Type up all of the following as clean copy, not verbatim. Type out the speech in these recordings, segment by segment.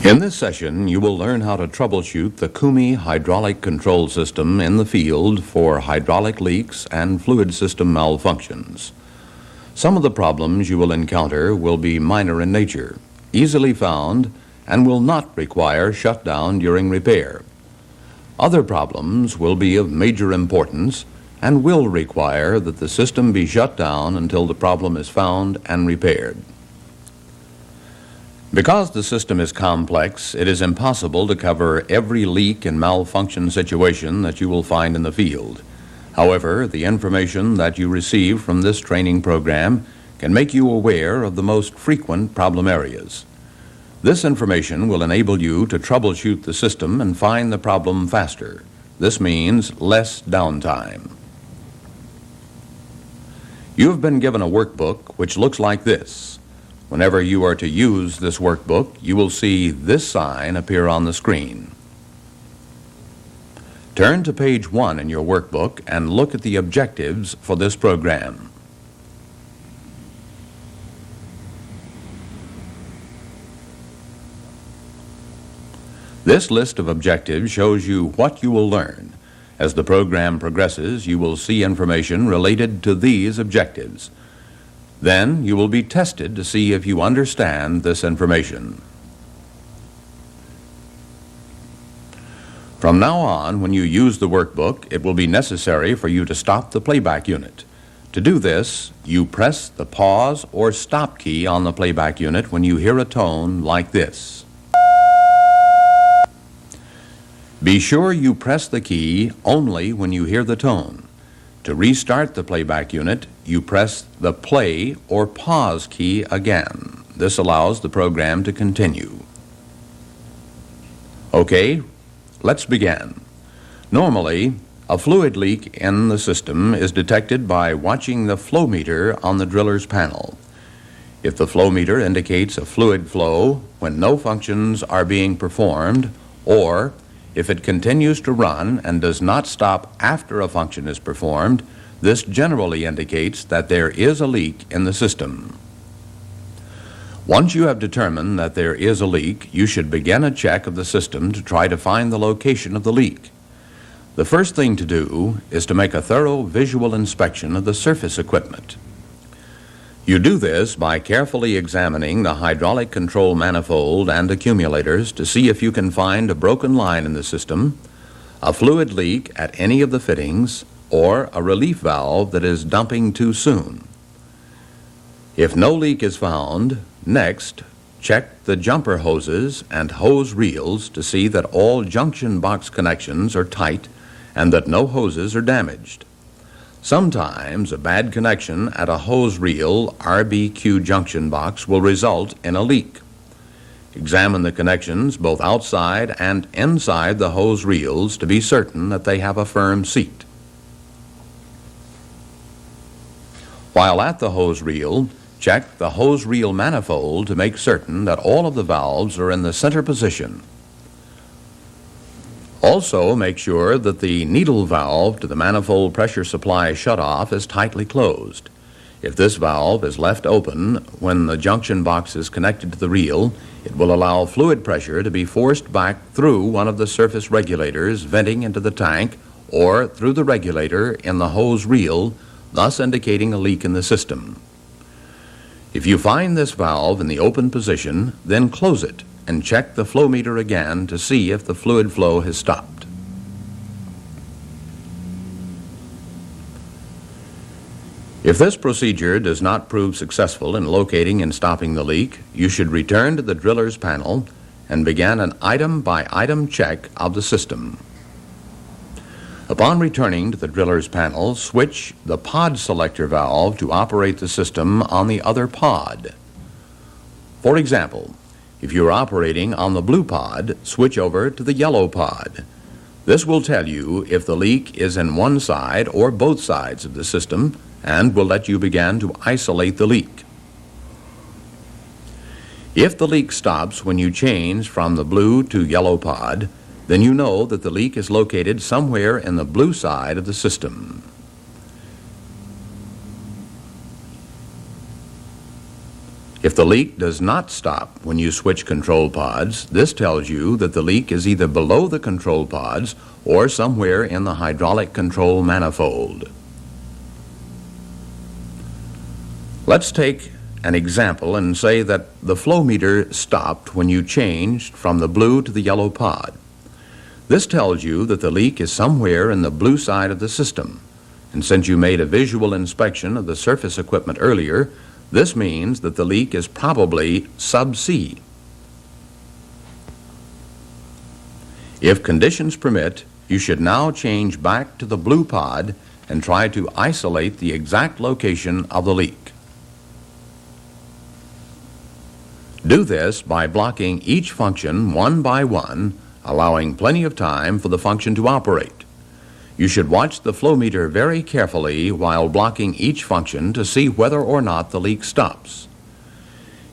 In this session, you will learn how to troubleshoot the Koomey hydraulic control system in the field for hydraulic leaks and fluid system malfunctions. Some of the problems you will encounter will be minor in nature, easily found, and will not require shutdown during repair. Other problems will be of major importance and will require that the system be shut down until the problem is found and repaired. Because the system is complex, it is impossible to cover every leak and malfunction situation that you will find in the field. However, the information that you receive from this training program can make you aware of the most frequent problem areas. This information will enable you to troubleshoot the system and find the problem faster. This means less downtime. You have been given a workbook which looks like this. Whenever you are to use this workbook, you will see this sign appear on the screen. Turn to page 1 in your workbook and look at the objectives for this program. This list of objectives shows you what you will learn. As the program progresses, you will see information related to these objectives. Then you will be tested to see if you understand this information. From now on, when you use the workbook, it will be necessary for you to stop the playback unit. To do this, you press the pause or stop key on the playback unit when you hear a tone like this. Be sure you press the key only when you hear the tone. To restart the playback unit, you press the play or pause key again. This allows the program to continue. Okay, let's begin. Normally, a fluid leak in the system is detected by watching the flow meter on the driller's panel. If the flow meter indicates a fluid flow when no functions are being performed, or if it continues to run and does not stop after a function is performed, this generally indicates that there is a leak in the system. Once you have determined that there is a leak, you should begin a check of the system to try to find the location of the leak. The first thing to do is to make a thorough visual inspection of the surface equipment. You do this by carefully examining the hydraulic control manifold and accumulators to see if you can find a broken line in the system, a fluid leak at any of the fittings, or a relief valve that is dumping too soon. If no leak is found, next, check the jumper hoses and hose reels to see that all junction box connections are tight and that no hoses are damaged. Sometimes a bad connection at a hose reel RBQ junction box will result in a leak. Examine the connections both outside and inside the hose reels to be certain that they have a firm seat. While at the hose reel, check the hose reel manifold to make certain that all of the valves are in the center position. Also, make sure that the needle valve to the manifold pressure supply shutoff is tightly closed. If this valve is left open when the junction box is connected to the reel, it will allow fluid pressure to be forced back through one of the surface regulators venting into the tank or through the regulator in the hose reel, thus indicating a leak in the system. If you find this valve in the open position, then close it and check the flow meter again to see if the fluid flow has stopped. If this procedure does not prove successful in locating and stopping the leak, you should return to the driller's panel and begin an item-by-item check of the system. Upon returning to the driller's panel, switch the pod selector valve to operate the system on the other pod. For example, if you're operating on the blue pod, switch over to the yellow pod. This will tell you if the leak is in one side or both sides of the system and will let you begin to isolate the leak. If the leak stops when you change from the blue to yellow pod, then you know that the leak is located somewhere in the blue side of the system. If the leak does not stop when you switch control pods, this tells you that the leak is either below the control pods or somewhere in the hydraulic control manifold. Let's take an example and say that the flow meter stopped when you changed from the blue to the yellow pod. This tells you that the leak is somewhere in the blue side of the system. And since you made a visual inspection of the surface equipment earlier, this means that the leak is probably subsea. If conditions permit, you should now change back to the blue pod and try to isolate the exact location of the leak. Do this by blocking each function one by one, allowing plenty of time for the function to operate. You should watch the flow meter very carefully while blocking each function to see whether or not the leak stops.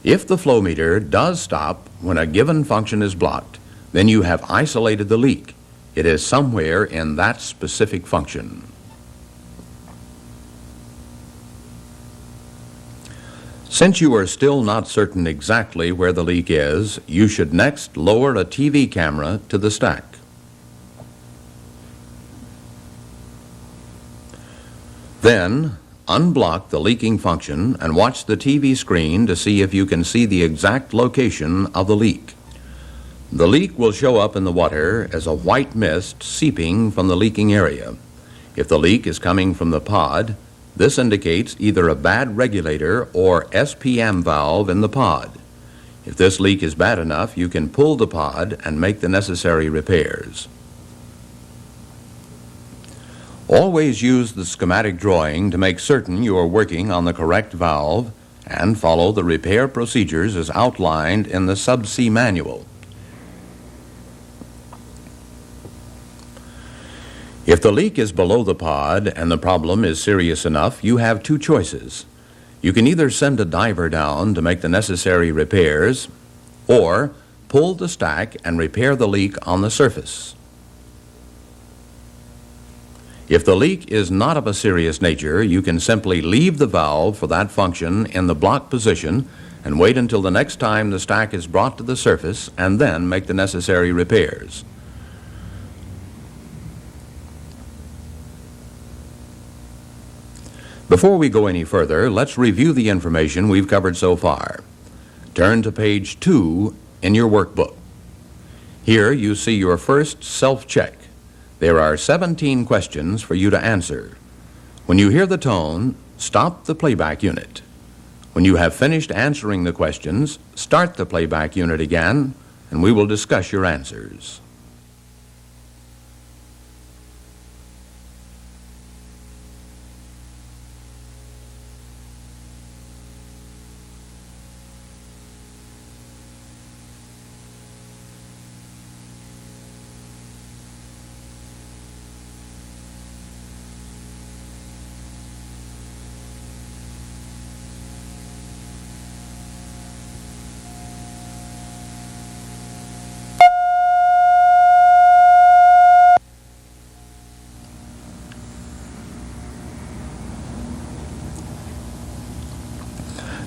If the flow meter does stop when a given function is blocked, then you have isolated the leak. It is somewhere in that specific function. Since you are still not certain exactly where the leak is, you should next lower a TV camera to the stack. Then, unblock the leaking function and watch the TV screen to see if you can see the exact location of the leak. The leak will show up in the water as a white mist seeping from the leaking area. If the leak is coming from the pod, this indicates either a bad regulator or SPM valve in the pod. If this leak is bad enough, you can pull the pod and make the necessary repairs. Always use the schematic drawing to make certain you are working on the correct valve and follow the repair procedures as outlined in the subsea manual. If the leak is below the pod and the problem is serious enough, you have two choices. You can either send a diver down to make the necessary repairs or pull the stack and repair the leak on the surface. If the leak is not of a serious nature, you can simply leave the valve for that function in the block position and wait until the next time the stack is brought to the surface and then make the necessary repairs. Before we go any further, let's review the information we've covered so far. Turn to page 2 in your workbook. Here you see your first self-check. There are 17 questions for you to answer. When you hear the tone, stop the playback unit. When you have finished answering the questions, start the playback unit again, and we will discuss your answers.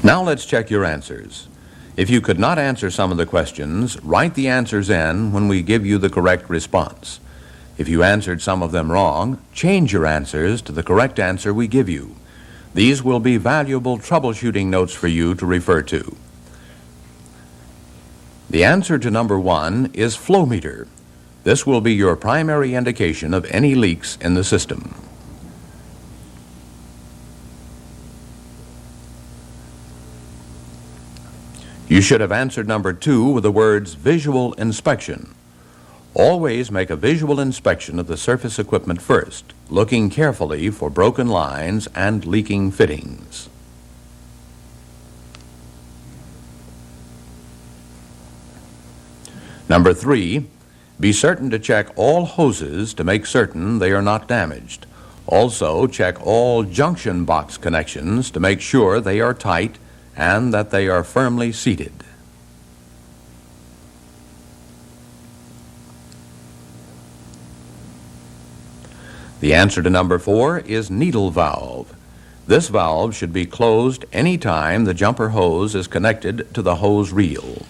Now let's check your answers. If you could not answer some of the questions, write the answers in when we give you the correct response. If you answered some of them wrong, change your answers to the correct answer we give you. These will be valuable troubleshooting notes for you to refer to. The answer to number 1 is flow meter. This will be your primary indication of any leaks in the system. You should have answered number 2 with the words visual inspection. Always make a visual inspection of the surface equipment first, looking carefully for broken lines and leaking fittings. Number 3, be certain to check all hoses to make certain they are not damaged. Also, check all junction box connections to make sure they are tight and that they are firmly seated. The answer to number 4 is needle valve. This valve should be closed any time the jumper hose is connected to the hose reel.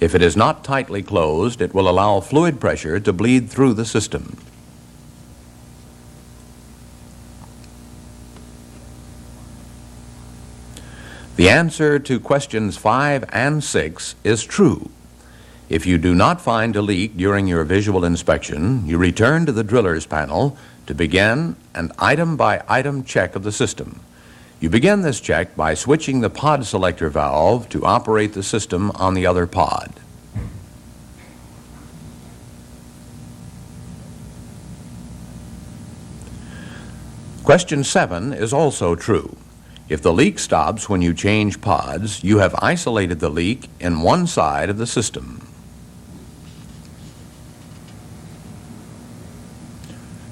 If it is not tightly closed, it will allow fluid pressure to bleed through the system. The answer to questions 5 and 6 is true. If you do not find a leak during your visual inspection, you return to the driller's panel to begin an item-by-item check of the system. You begin this check by switching the pod selector valve to operate the system on the other pod. Question 7 is also true. If the leak stops when you change pods, you have isolated the leak in one side of the system.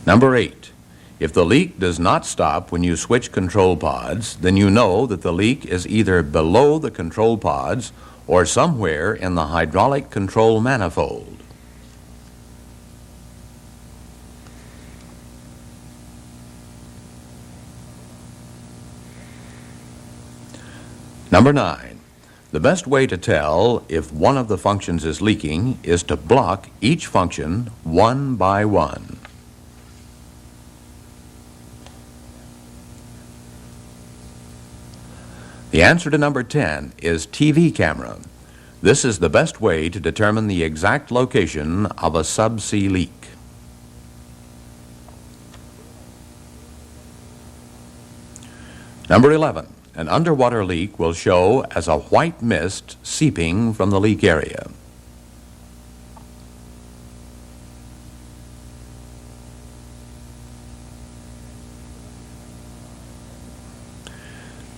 Number 8. If the leak does not stop when you switch control pods, then you know that the leak is either below the control pods or somewhere in the hydraulic control manifold. Number 9. The best way to tell if one of the functions is leaking is to block each function one by one. The answer to number 10 is TV camera. This is the best way to determine the exact location of a subsea leak. Number 11. An underwater leak will show as a white mist seeping from the leak area.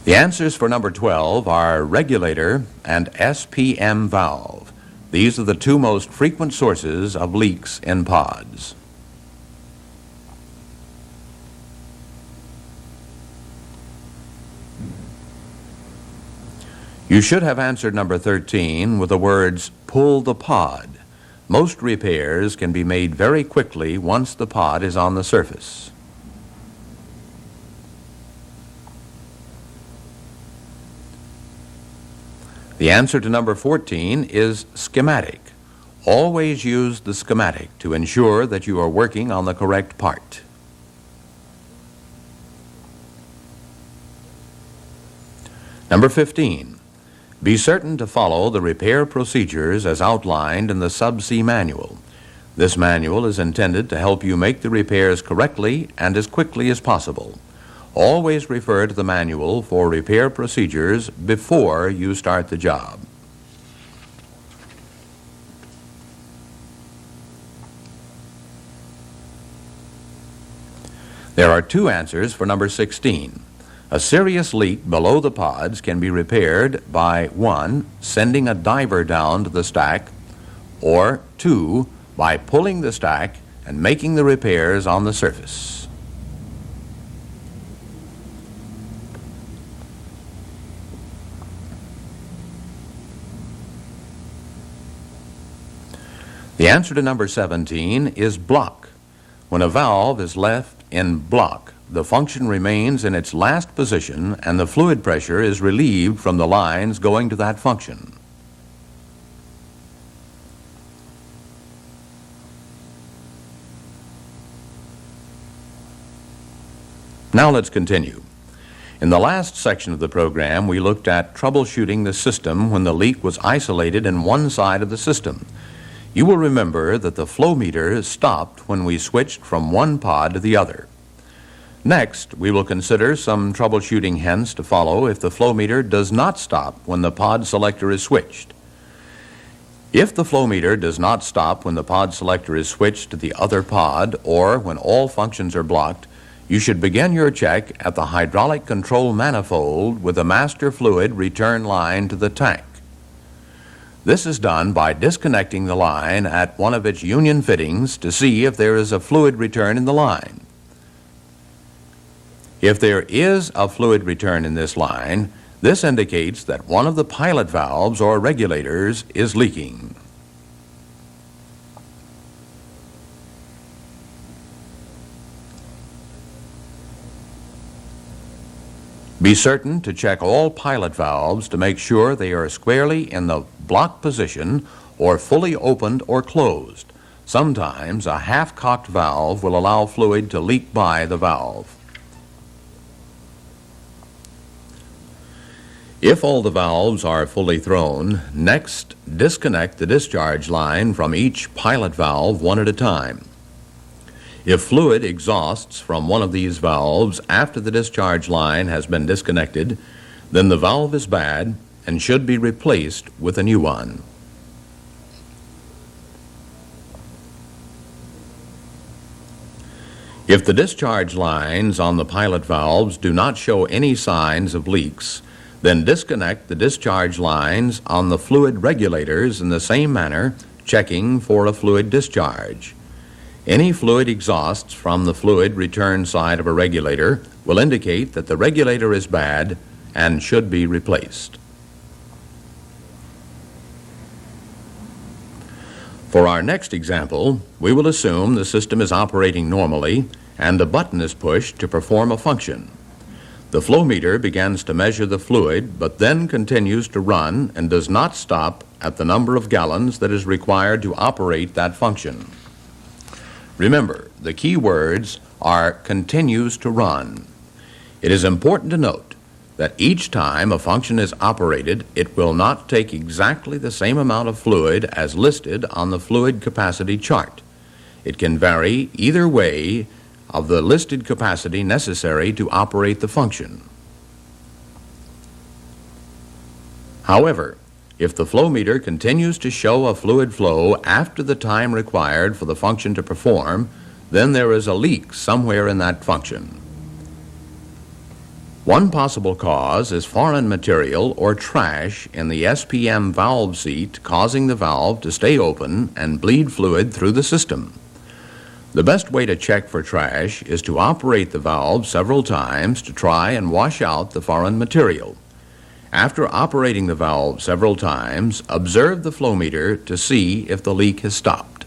The answers for number 12 are regulator and SPM valve. These are the two most frequent sources of leaks in pods. You should have answered number 13 with the words, pull the pod. Most repairs can be made very quickly once the pod is on the surface. The answer to number 14 is schematic. Always use the schematic to ensure that you are working on the correct part. Number 15. Be certain to follow the repair procedures as outlined in the subsea manual. This manual is intended to help you make the repairs correctly and as quickly as possible. Always refer to the manual for repair procedures before you start the job. There are two answers for number 16. A serious leak below the pods can be repaired by 1. Sending a diver down to the stack, or 2. By pulling the stack and making the repairs on the surface. The answer to number 17 is block. When a valve is left in block, the function remains in its last position and the fluid pressure is relieved from the lines going to that function. Now let's continue. In the last section of the program, we looked at troubleshooting the system when the leak was isolated in one side of the system. You will remember that the flow meter stopped when we switched from one pod to the other. Next, we will consider some troubleshooting hints to follow if the flow meter does not stop when the pod selector is switched. If the flow meter does not stop when the pod selector is switched to the other pod or when all functions are blocked, you should begin your check at the hydraulic control manifold with the master fluid return line to the tank. This is done by disconnecting the line at one of its union fittings to see if there is a fluid return in the line. If there is a fluid return in this line, this indicates that one of the pilot valves or regulators is leaking. Be certain to check all pilot valves to make sure they are squarely in the block position or fully opened or closed. Sometimes a half-cocked valve will allow fluid to leak by the valve. If all the valves are fully thrown, next disconnect the discharge line from each pilot valve one at a time. If fluid exhausts from one of these valves after the discharge line has been disconnected, then the valve is bad and should be replaced with a new one. If the discharge lines on the pilot valves do not show any signs of leaks, then disconnect the discharge lines on the fluid regulators in the same manner, checking for a fluid discharge. Any fluid exhausts from the fluid return side of a regulator will indicate that the regulator is bad and should be replaced. For our next example, we will assume the system is operating normally and a button is pushed to perform a function. The flow meter begins to measure the fluid, but then continues to run and does not stop at the number of gallons that is required to operate that function. Remember, the key words are continues to run. It is important to note that each time a function is operated, it will not take exactly the same amount of fluid as listed on the fluid capacity chart. It can vary either way of the listed capacity necessary to operate the function. However, if the flow meter continues to show a fluid flow after the time required for the function to perform, then there is a leak somewhere in that function. One possible cause is foreign material or trash in the SPM valve seat, causing the valve to stay open and bleed fluid through the system. The best way to check for trash is to operate the valve several times to try and wash out the foreign material. After operating the valve several times, observe the flow meter to see if the leak has stopped.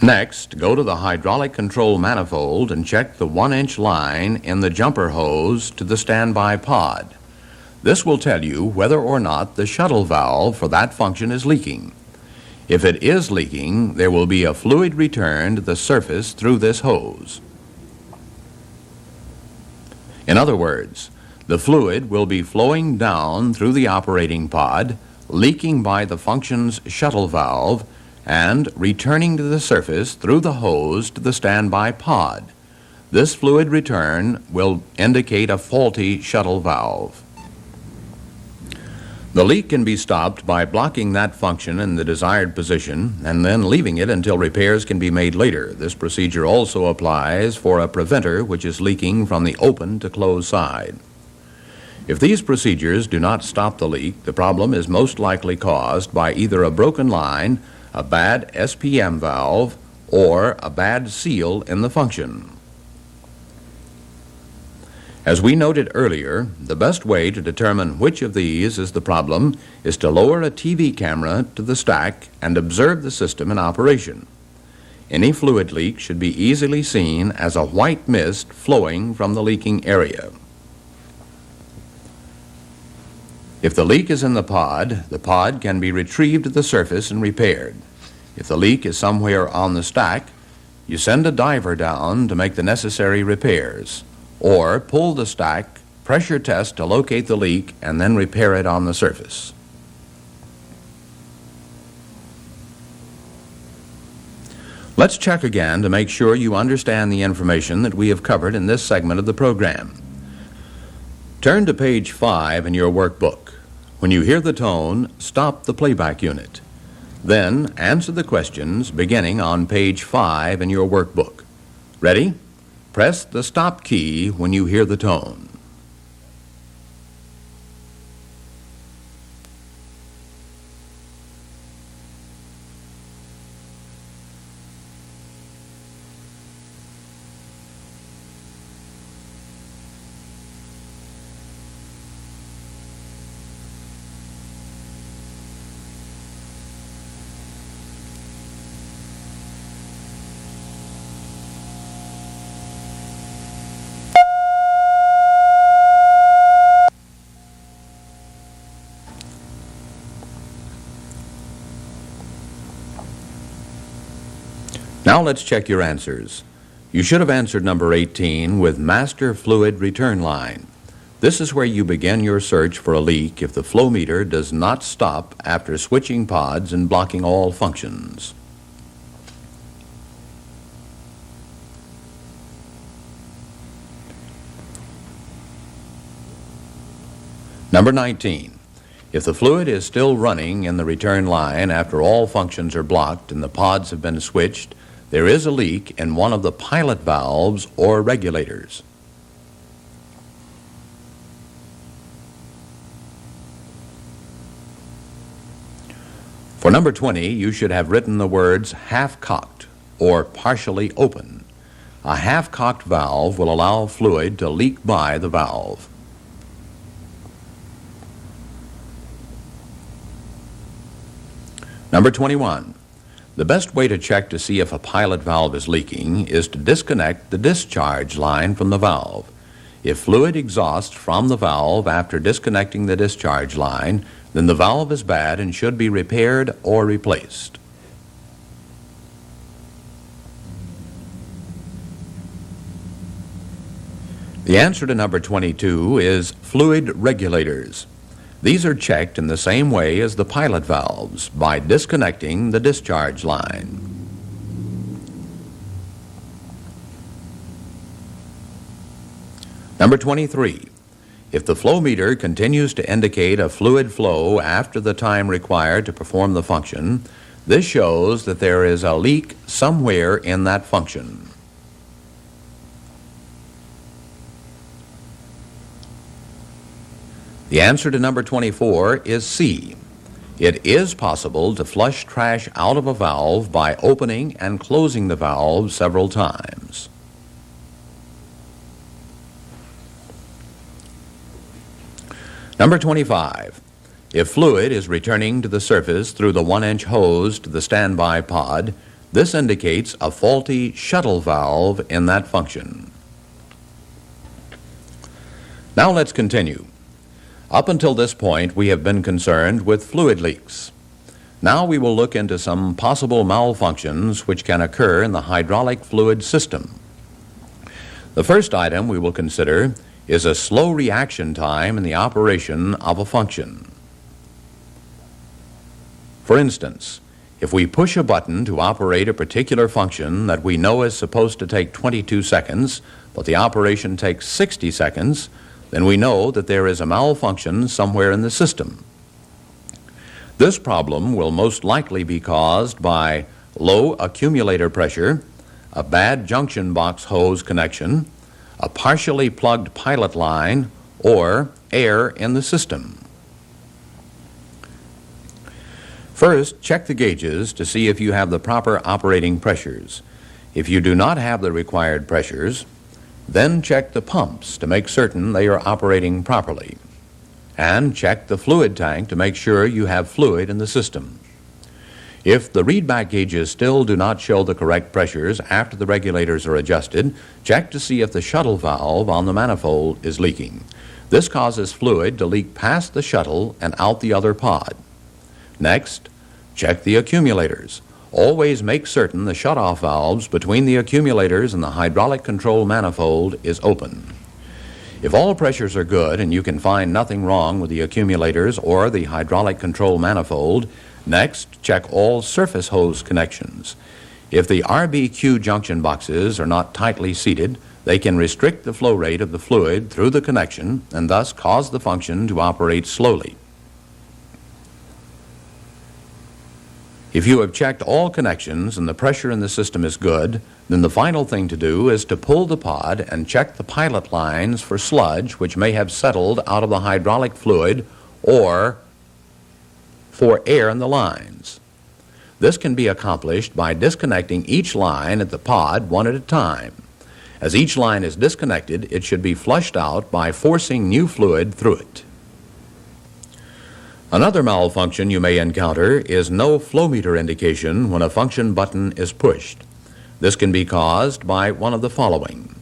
Next, go to the hydraulic control manifold and check the 1-inch line in the jumper hose to the standby pod. This will tell you whether or not the shuttle valve for that function is leaking. If it is leaking, there will be a fluid return to the surface through this hose. In other words, the fluid will be flowing down through the operating pod, leaking by the function's shuttle valve, and returning to the surface through the hose to the standby pod. This fluid return will indicate a faulty shuttle valve. The leak can be stopped by blocking that function in the desired position and then leaving it until repairs can be made later. This procedure also applies for a preventer which is leaking from the open to closed side. If these procedures do not stop the leak, the problem is most likely caused by either a broken line, a bad SPM valve, or a bad seal in the function. As we noted earlier, the best way to determine which of these is the problem is to lower a TV camera to the stack and observe the system in operation. Any fluid leak should be easily seen as a white mist flowing from the leaking area. If the leak is in the pod can be retrieved to the surface and repaired. If the leak is somewhere on the stack, you send a diver down to make the necessary repairs, or pull the stack, pressure test to locate the leak, and then repair it on the surface. Let's check again to make sure you understand the information that we have covered in this segment of the program. Turn to page 5 in your workbook. When you hear the tone, stop the playback unit. Then answer the questions beginning on page 5 in your workbook. Ready? Press the stop key when you hear the tone. Now let's check your answers. You should have answered number 18 with master fluid return line. This is where you begin your search for a leak if the flow meter does not stop after switching pods and blocking all functions. Number 19. If the fluid is still running in the return line after all functions are blocked and the pods have been switched, there is a leak in one of the pilot valves or regulators. For number 20, you should have written the words half-cocked or partially open. A half-cocked valve will allow fluid to leak by the valve. Number 21. The best way to check to see if a pilot valve is leaking is to disconnect the discharge line from the valve. If fluid exhausts from the valve after disconnecting the discharge line, then the valve is bad and should be repaired or replaced. The answer to number 22 is fluid regulators. These are checked in the same way as the pilot valves, by disconnecting the discharge line. Number 23. If the flow meter continues to indicate a fluid flow after the time required to perform the function, this shows that there is a leak somewhere in that function. The answer to number 24 is C. It is possible to flush trash out of a valve by opening and closing the valve several times. Number 25. If fluid is returning to the surface through the 1-inch hose to the standby pod, this indicates a faulty shuttle valve in that function. Now let's continue. Up until this point, we have been concerned with fluid leaks. Now we will look into some possible malfunctions which can occur in the hydraulic fluid system. The first item we will consider is a slow reaction time in the operation of a function. For instance, if we push a button to operate a particular function that we know is supposed to take 22 seconds, but the operation takes 60 seconds, then we know that there is a malfunction somewhere in the system. This problem will most likely be caused by low accumulator pressure, a bad junction box hose connection, a partially plugged pilot line, or air in the system. First, check the gauges to see if you have the proper operating pressures. If you do not have the required pressures, then check the pumps to make certain they are operating properly. And check the fluid tank to make sure you have fluid in the system. If the readback gauges still do not show the correct pressures after the regulators are adjusted, check to see if the shuttle valve on the manifold is leaking. This causes fluid to leak past the shuttle and out the other pod. Next, check the accumulators. Always make certain the shutoff valves between the accumulators and the hydraulic control manifold is open. If all pressures are good and you can find nothing wrong with the accumulators or the hydraulic control manifold, next, check all surface hose connections. If the RBQ junction boxes are not tightly seated, they can restrict the flow rate of the fluid through the connection and thus cause the function to operate slowly. If you have checked all connections and the pressure in the system is good, then the final thing to do is to pull the pod and check the pilot lines for sludge which may have settled out of the hydraulic fluid or for air in the lines. This can be accomplished by disconnecting each line at the pod one at a time. As each line is disconnected, it should be flushed out by forcing new fluid through it. Another malfunction you may encounter is no flow meter indication when a function button is pushed. This can be caused by one of the following: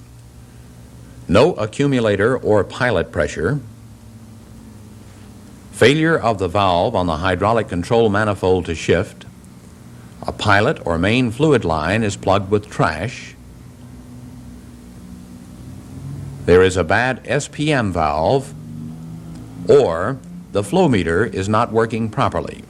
no accumulator or pilot pressure, failure of the valve on the hydraulic control manifold to shift, A pilot or main fluid line is plugged with trash. There is a bad SPM valve, or the flow meter is not working properly.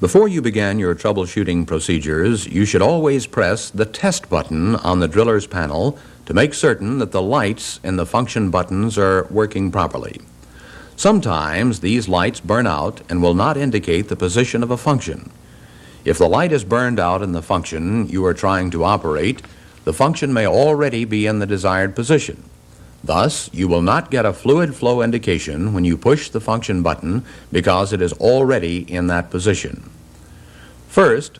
Before you begin your troubleshooting procedures, you should always press the test button on the driller's panel to make certain that the lights in the function buttons are working properly. Sometimes these lights burn out and will not indicate the position of a function. If the light is burned out in the function you are trying to operate, the function may already be in the desired position. Thus, you will not get a fluid flow indication when you push the function button because it is already in that position. First,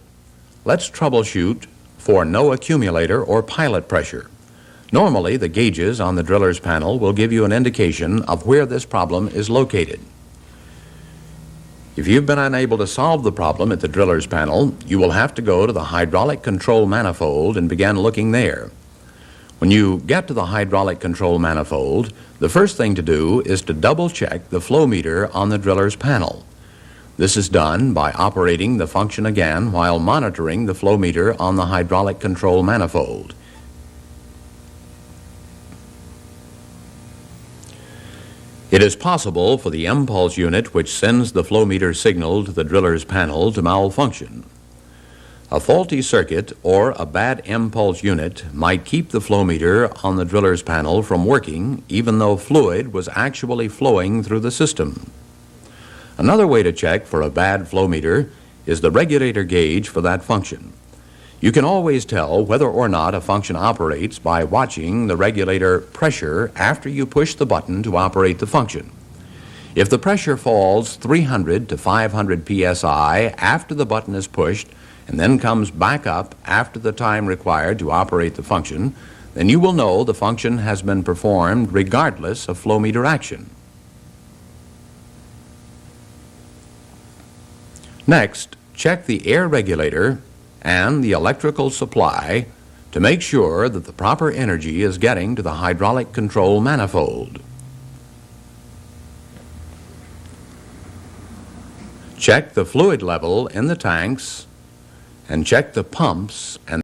let's troubleshoot for no accumulator or pilot pressure. Normally, the gauges on the driller's panel will give you an indication of where this problem is located. If you've been unable to solve the problem at the driller's panel, you will have to go to the hydraulic control manifold and begin looking there. When you get to the hydraulic control manifold, the first thing to do is to double-check the flow meter on the driller's panel. This is done by operating the function again while monitoring the flow meter on the hydraulic control manifold. It is possible for the impulse unit which sends the flow meter signal to the driller's panel to malfunction. A faulty circuit or a bad impulse unit might keep the flow meter on the driller's panel from working even though fluid was actually flowing through the system. Another way to check for a bad flow meter is the regulator gauge for that function. You can always tell whether or not a function operates by watching the regulator pressure after you push the button to operate the function. If the pressure falls 300 to 500 psi after the button is pushed and then comes back up after the time required to operate the function, then you will know the function has been performed regardless of flow meter action. Next, check the air regulator and the electrical supply to make sure that the proper energy is getting to the hydraulic control manifold. Check the fluid level in the tanks and check the pumps and